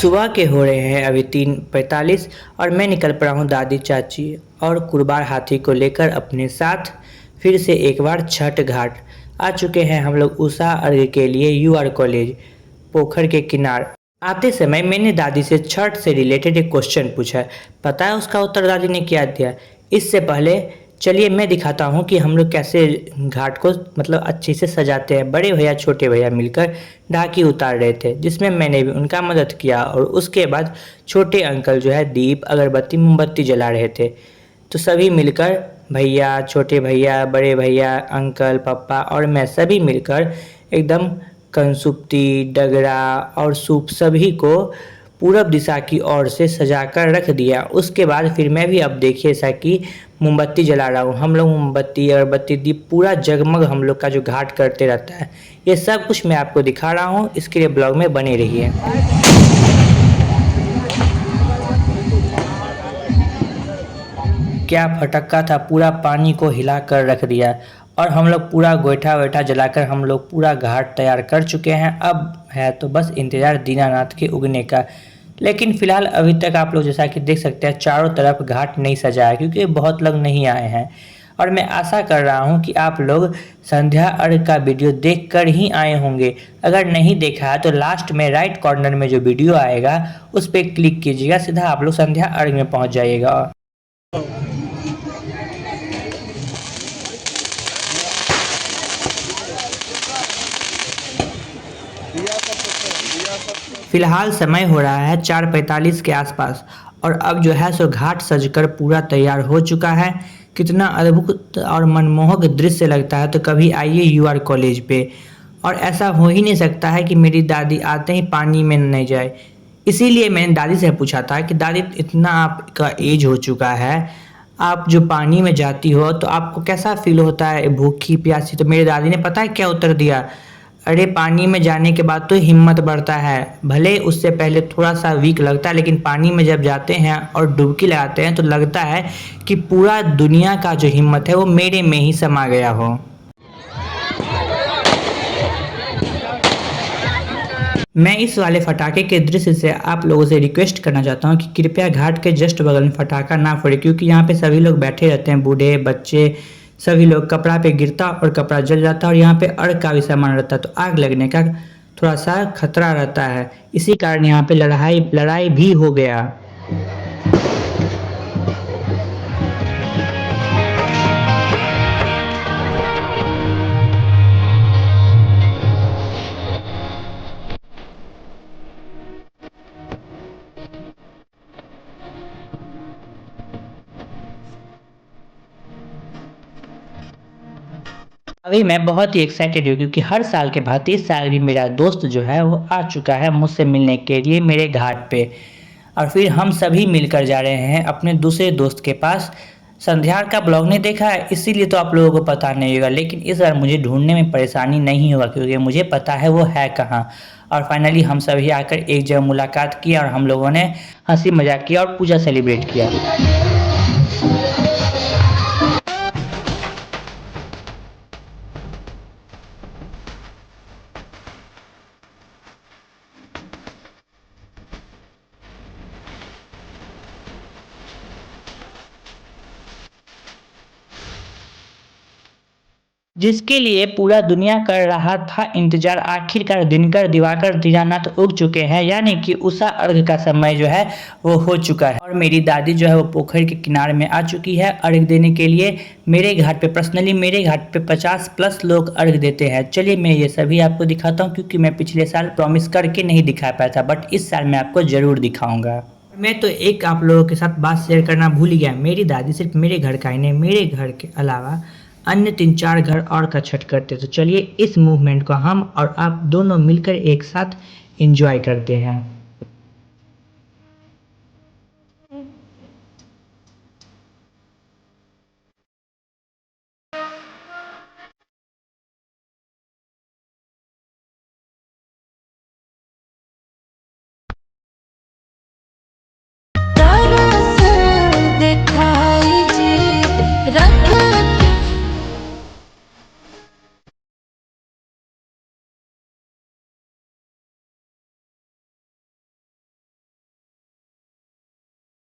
सुबह के हो रहे हैं अभी 3:45 और मैं निकल पड़ा हूँ दादी चाची और कुरबार हाथी को लेकर अपने साथ फिर से एक बार छठ घाट आ चुके हैं हम लोग उषा अर्घ के लिए यूआर कॉलेज पोखर के किनार। आते समय मैंने दादी से छठ से रिलेटेड एक क्वेश्चन पूछा है। पता है उसका उत्तर दादी ने क्या दिया? इससे पहले चलिए मैं दिखाता हूँ कि हम लोग कैसे घाट को मतलब अच्छे से सजाते हैं। बड़े भैया छोटे भैया मिलकर ढाकी उतार रहे थे जिसमें मैंने भी उनका मदद किया और उसके बाद छोटे अंकल जो है दीप अगरबत्ती मोमबत्ती जला रहे थे। तो सभी मिलकर भैया छोटे भैया बड़े भैया अंकल पापा और मैं सभी मिलकर एकदम कंसुप्ती डगरा और सूप सभी को पूरब दिशा की ओर से सजाकर रख दिया। उसके बाद फिर मैं भी अब देखिए ऐसा कि मोमबत्ती जला रहा हूँ। हम लोग मोमबत्ती अगरबत्ती दीप पूरा जगमग हम लोग का जो घाट करते रहता है। ये सब कुछ मैं आपको दिखा रहा हूँ, इसके लिए ब्लॉग में बने रहिए। क्या फटक्का था, पूरा पानी को हिला कर रख दिया और हम लोग पूरा गोईठा वोईठा जलाकर हम लोग पूरा घाट तैयार कर चुके हैं। अब है तो बस इंतज़ार दीनानाथ के उगने का। लेकिन फ़िलहाल अभी तक आप लोग जैसा कि देख सकते हैं चारों तरफ घाट नहीं सजा है क्योंकि बहुत लोग नहीं आए हैं। और मैं आशा कर रहा हूं कि आप लोग संध्या अर्घ का वीडियो देखकर ही आए होंगे। अगर नहीं देखा है तो लास्ट में राइट कॉर्नर में जो वीडियो आएगा उस पर क्लिक कीजिएगा, सीधा आप लोग संध्या अर्घ में पहुंच जाइएगा। फिलहाल समय हो रहा है 4:45 के आसपास और अब जो है सो घाट सजकर पूरा तैयार हो चुका है। कितना अद्भुत और मनमोहक दृश्य लगता है। तो कभी आइए यूआर कॉलेज पे। और ऐसा हो ही नहीं सकता है कि मेरी दादी आते ही पानी में नहीं जाए। इसीलिए मैंने दादी से पूछा था कि दादी इतना आपका एज हो चुका है, आप जो पानी में जाती हो तो आपको कैसा फील होता है भूखी प्यासी? तो मेरी दादी ने पता है क्या उत्तर दिया? अरे पानी में जाने के बाद तो हिम्मत बढ़ता है, भले उससे पहले थोड़ा सा वीक लगता है लेकिन पानी में जब जाते हैं और डुबकी लगाते हैं तो लगता है कि पूरा दुनिया का जो हिम्मत है वो मेरे में ही समा गया हो। मैं इस वाले फटाके के दृश्य से आप लोगों से रिक्वेस्ट करना चाहता हूँ कि कृपया घाट के जस्ट बगल में फटाका ना फोड़े क्योंकि यहाँ पे सभी लोग बैठे रहते हैं, बूढ़े बच्चे सभी लोग। कपड़ा पे गिरता और कपड़ा जल जाता और यहाँ पे अर्घ का भी सामान रहता है तो आग लगने का थोड़ा सा खतरा रहता है। इसी कारण यहाँ पे लड़ाई भी हो गया। अभी मैं बहुत ही एक्साइटेड हूँ क्योंकि हर साल के भांति इस साल भी मेरा दोस्त जो है वो आ चुका है मुझसे मिलने के लिए मेरे घाट पे। और फिर हम सभी मिलकर जा रहे हैं अपने दूसरे दोस्त के पास। संध्या का ब्लॉग नहीं देखा है इसीलिए तो आप लोगों को पता नहीं होगा, लेकिन इस बार मुझे ढूंढने में परेशानी नहीं होगा क्योंकि मुझे पता है वो है कहाँ। और फाइनली हम सभी आकर एक जगह मुलाकात की और हम लोगों ने हंसी मजाक किया और पूजा सेलिब्रेट किया। जिसके लिए पूरा दुनिया कर रहा था इंतजार। आखिरकार दिनकर दिवाकर दीनानाथ उग चुके हैं, यानी कि उषा अर्घ का समय जो है वो हो चुका है। और मेरी दादी जो है वो पोखर के किनारे में आ चुकी है अर्घ देने के लिए। मेरे घाट पे पर्सनली मेरे घाट पे 50+ लोग अर्घ देते हैं। चलिए मैं ये सभी आपको दिखाता हूँ क्योंकि मैं पिछले साल प्रॉमिस करके नहीं दिखा पाया था, बट इस साल मैं आपको ज़रूर दिखाऊंगा। मैं तो एक आप लोगों के साथ बात शेयर करना भूल ही गया। मेरी दादी सिर्फ मेरे घर का ही नहीं, मेरे घर के अलावा अन्य 3-4 घर और का छठ करते। तो चलिए इस मूवमेंट को हम और आप दोनों मिलकर एक साथ एंजॉय करते हैं।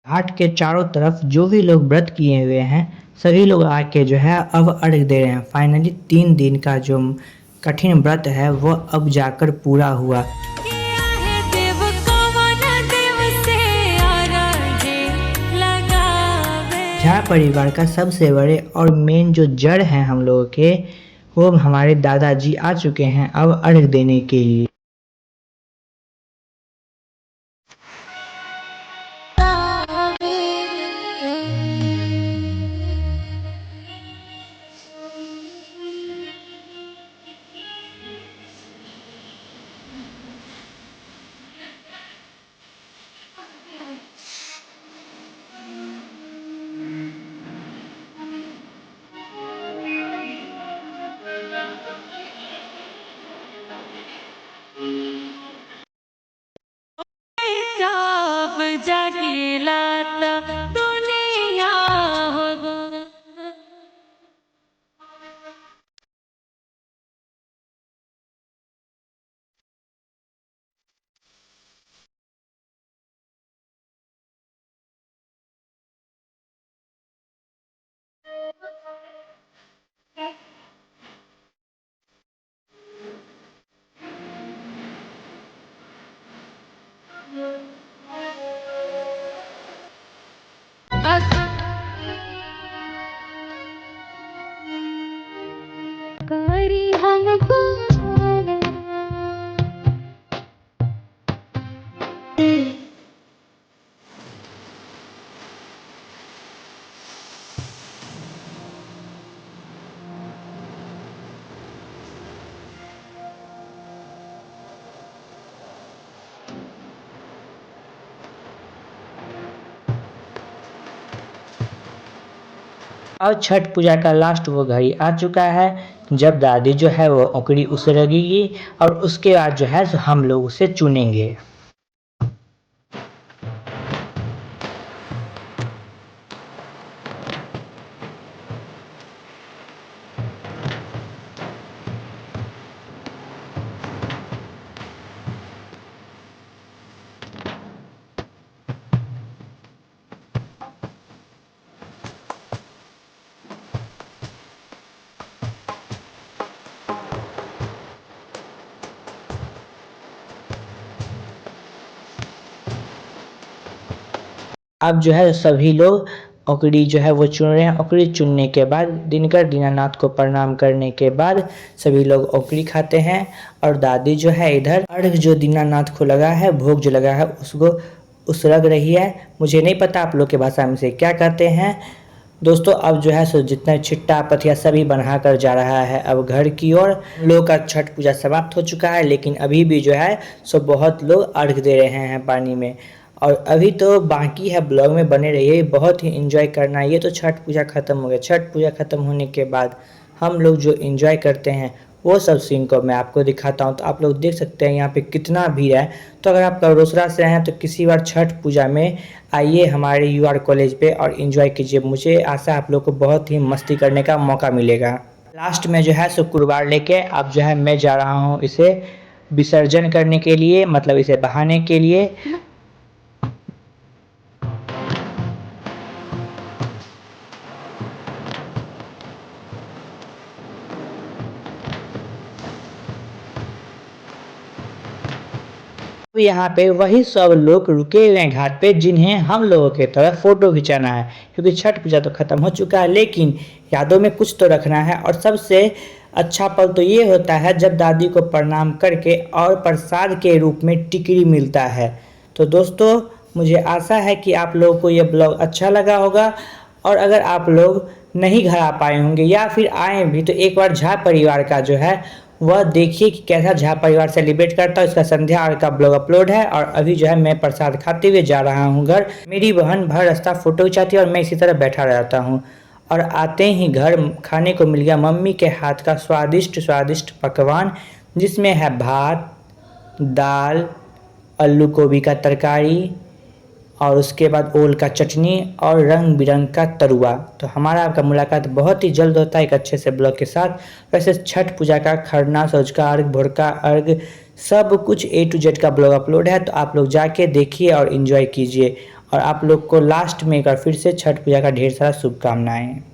घाट के चारों तरफ जो भी लोग व्रत किए हुए हैं सभी लोग आके जो है अब अर्घ दे रहे हैं। फाइनली 3 दिन का जो कठिन व्रत है वो अब जाकर पूरा हुआ। झा परिवार का सबसे बड़े और मेन जो जड़ है हम लोगों के, वो हमारे दादाजी आ चुके हैं अब अर्घ देने के लिए। अब छठ पूजा का लास्ट वो घड़ी आ चुका है जब दादी जो है वो औकड़ी उसरगेगी और उसके बाद जो है हम लोग उसे चुनेंगे। अब जो है सभी लोग औकड़ी जो है वो चुन रहे हैं। औकड़ी चुनने के बाद दिनकर दीनानाथ को प्रणाम करने के बाद सभी लोग औकड़ी खाते हैं और दादी जो है इधर अर्घ जो दीनानाथ को लगा है, भोग जो लगा है उसको उसरग रही है। मुझे नहीं पता आप लोग के भाषा में से क्या कहते हैं दोस्तों। अब जो है सो जितना छिट्टा पथिया सभी बना कर जा रहा है अब घर की ओर। लोग का छठ पूजा समाप्त हो चुका है लेकिन अभी भी जो है सो बहुत लोग अर्घ दे रहे हैं पानी में और अभी तो बाकी है। ब्लॉग में बने रहिए, बहुत ही एंजॉय करना है। ये तो छठ पूजा ख़त्म हो गया। छठ पूजा ख़त्म होने के बाद हम लोग जो एंजॉय करते हैं वो सब सीन को मैं आपको दिखाता हूँ। तो आप लोग देख सकते हैं यहाँ पे कितना भीड़ है। तो अगर आप रोसड़ा से हैं तो किसी बार छठ पूजा में आइए हमारे यूआर कॉलेज पे और एंजॉय कीजिए। मुझे आशा आप लोग को बहुत ही मस्ती करने का मौका मिलेगा। लास्ट में जो है सो कुरबार लेके अब जो है मैं जा रहा हूँ इसे विसर्जन करने के लिए, मतलब इसे बहाने के लिए। यहाँ पे वही सब लोग रुके हुए हैं घाट पे जिन्हें हम लोगों के तरफ फ़ोटो खिंचाना है, क्योंकि छठ पूजा तो ख़त्म हो चुका है लेकिन यादों में कुछ तो रखना है। और सबसे अच्छा पल तो ये होता है जब दादी को प्रणाम करके और प्रसाद के रूप में टिकरी मिलता है। तो दोस्तों मुझे आशा है कि आप लोगों को ये ब्लॉग अच्छा लगा होगा और अगर आप लोग नहीं घर आ पाए होंगे या फिर आए भी तो एक बार झा परिवार का जो है वह देखिए कि कैसा झा परिवार सेलिब्रेट करता है। उसका संध्या का ब्लॉग अपलोड है और अभी जो है मैं प्रसाद खाते हुए जा रहा हूँ घर। मेरी बहन भर रास्ता फ़ोटो खिंचाती है और मैं इसी तरह बैठा रहता हूँ और आते ही घर खाने को मिल गया मम्मी के हाथ का स्वादिष्ट स्वादिष्ट पकवान, जिसमें है भात, दाल, आलू गोभी का तरकारी और उसके बाद ओल का चटनी और रंग बिरंग का तरुआ। तो हमारा आपका मुलाकात बहुत ही जल्द होता है एक अच्छे से ब्लॉग के साथ। वैसे छठ पूजा का खरना, सोचका अर्घ, भोर का अर्घ सब कुछ A to Z का ब्लॉग अपलोड है, तो आप लोग जाके देखिए और इन्जॉय कीजिए। और आप लोग को लास्ट में एक बार फिर से छठ पूजा का ढेर सारा शुभकामनाएं।